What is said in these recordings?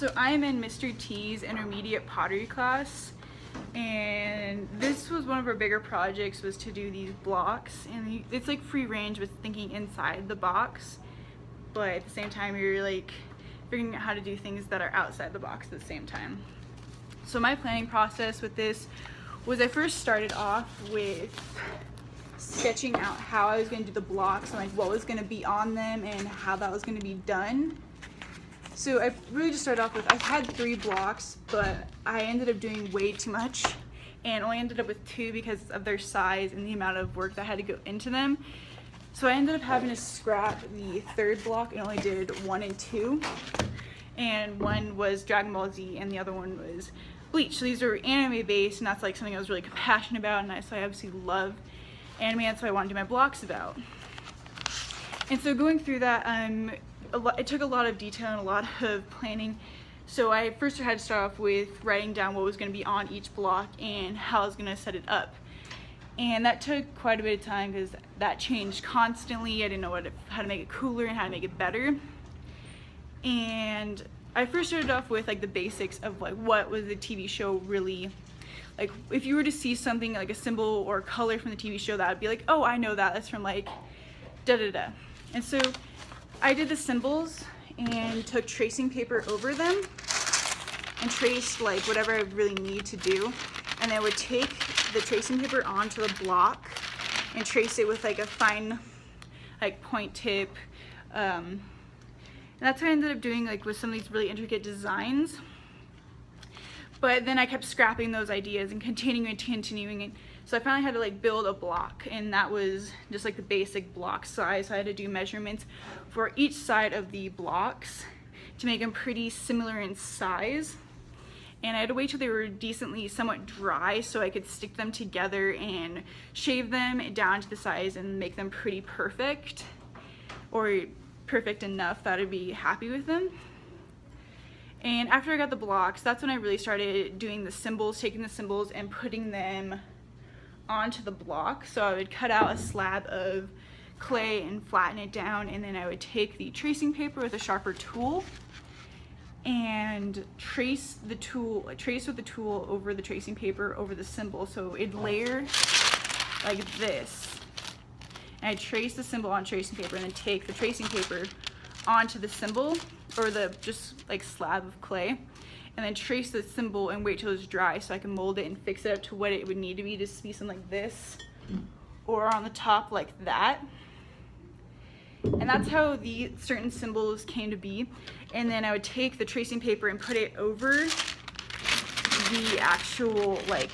So I'm in Mr. T's intermediate pottery class, and this was one of our bigger projects, was to do these blocks, and it's like free range with thinking inside the box, but at the same time you're like figuring out how to do things that are outside the box at the same time. So my planning process with this was, I first started off with sketching out how I was going to do the blocks and like what was going to be on them and how that was going to be done. So I really just started off with, I had 3 blocks, but I ended up doing way too much and only ended up with 2 because of their size and the amount of work that had to go into them. So I ended up having to scrap the 3rd block and only did 1 and 2. And one was Dragon Ball Z and the other one was Bleach. So these are anime based, and that's like something I was really passionate about, and so I obviously love anime, and so I wanted to do my blocks about. And so going through that, it took a lot of detail and a lot of planning. So I first had to start off with writing down what was going to be on each block and how I was going to set it up. And that took quite a bit of time because that changed constantly. I didn't know how to make it cooler and how to make it better. And I first started off with like the basics of like what was the TV show really like. If you were to see something like a symbol or color from the TV show, that would be like, oh, I know that's from like da da da. And so I did the symbols and took tracing paper over them and traced like whatever I really need to do. And then I would take the tracing paper onto the block and trace it with like a fine like point tip. And that's what I ended up doing like with some of these really intricate designs. But then I kept scrapping those ideas and continuing and so I finally had to like build a block, and that was just like the basic block size. So I had to do measurements for each side of the blocks to make them pretty similar in size. And I had to wait till they were decently somewhat dry so I could stick them together and shave them down to the size and make them pretty perfect, or perfect enough that I'd be happy with them. And after I got the blocks, that's when I really started doing the symbols, taking the symbols and putting them onto the block. So I would cut out a slab of clay and flatten it down, and then I would take the tracing paper with a sharper tool and trace with the tool over the tracing paper over the symbol, so it'd layer like this. And I trace the symbol on tracing paper and then take the tracing paper onto the symbol or the just like slab of clay, and then trace the symbol and wait till it's dry so I can mold it and fix it up to what it would need to be be something like this or on the top like that. And that's how the certain symbols came to be. And then I would take the tracing paper and put it over the actual like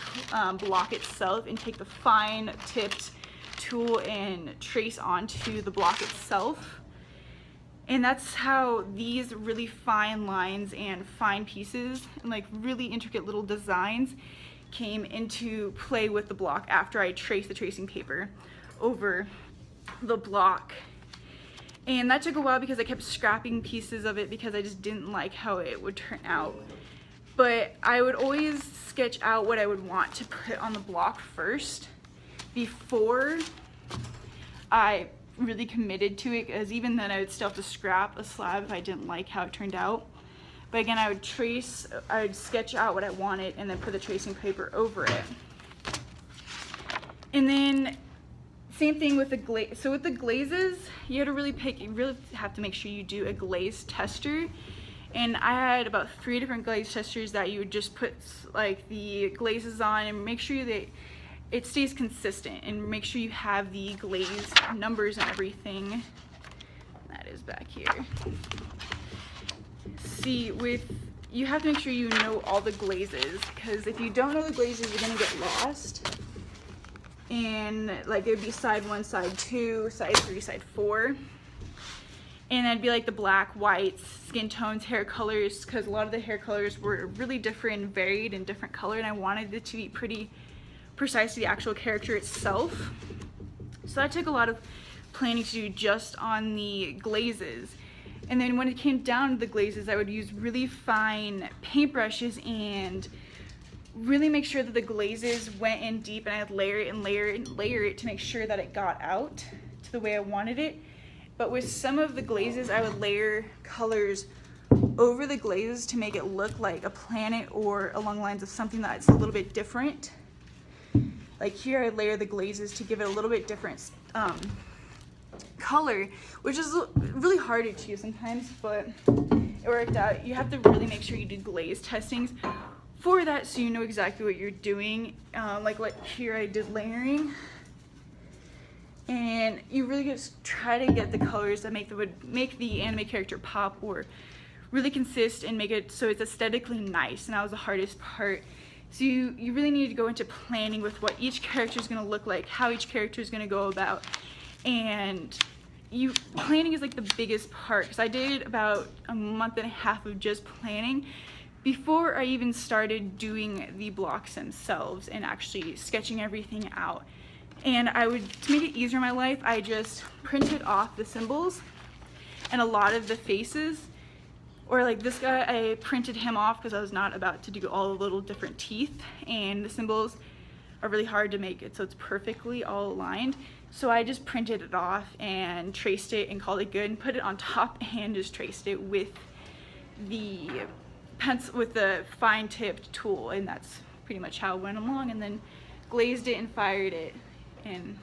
block itself and take the fine tipped tool and trace onto the block itself. And that's how these really fine lines and fine pieces and like really intricate little designs came into play with the block after I traced the tracing paper over the block. And that took a while because I kept scrapping pieces of it because I just didn't like how it would turn out. But I would always sketch out what I would want to put on the block first before I really committed to it, because even then I would still have to scrap a slab if I didn't like how it turned out. But again, I would sketch out what I wanted and then put the tracing paper over it. And then same thing with the glaze. So with the glazes, you really have to make sure you do a glaze tester. And I had about 3 different glaze testers that you would just put like the glazes on and make sure that it stays consistent and make sure you have the glaze numbers and everything. That is back here. See, you have to make sure you know all the glazes, because if you don't know the glazes, you're gonna get lost. And like it would be side 1, side 2, side 3, side 4. And that'd be like the black, whites, skin tones, hair colors, because a lot of the hair colors were really different and varied in different color, and I wanted it to be pretty precise to the actual character itself. So that took a lot of planning to do just on the glazes. And then when it came down to the glazes, I would use really fine paintbrushes and really make sure that the glazes went in deep, and I'd layer it and layer it and layer it to make sure that it got out to the way I wanted it. But with some of the glazes, I would layer colors over the glazes to make it look like a planet or along the lines of something that's a little bit different. Like here I layer the glazes to give it a little bit different color, which is really hard to achieve sometimes, but it worked out. You have to really make sure you do glaze testings for that so you know exactly what you're doing. Like here I did layering, and you really just try to get the colors that would make the anime character pop or really consist and make it so it's aesthetically nice, and that was the hardest part. So you really need to go into planning with what each character is going to look like, how each character is going to go about, and planning is like the biggest part, because I did about a month and a half of just planning before I even started doing the blocks themselves and actually sketching everything out. And to make it easier in my life, I just printed off the symbols and a lot of the faces. Or like this guy, I printed him off because I was not about to do all the little different teeth, and the symbols are really hard to make it so it's perfectly all aligned. So I just printed it off and traced it and called it good, and put it on top and just traced it with the pencil, with the fine tipped tool, and that's pretty much how it went along, and then glazed it and fired it, and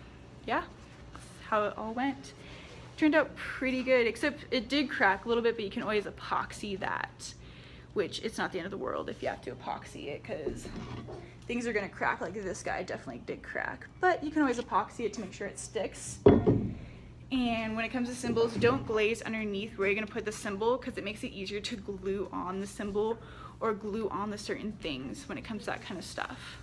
yeah, that's how it all went. Turned out pretty good, except it did crack a little bit, but you can always epoxy that, which it's not the end of the world if you have to epoxy it, because things are gonna crack. Like this guy definitely did crack, but you can always epoxy it to make sure it sticks. And when it comes to symbols, don't glaze underneath where you're gonna put the symbol, because it makes it easier to glue on the symbol or glue on the certain things when it comes to that kind of stuff.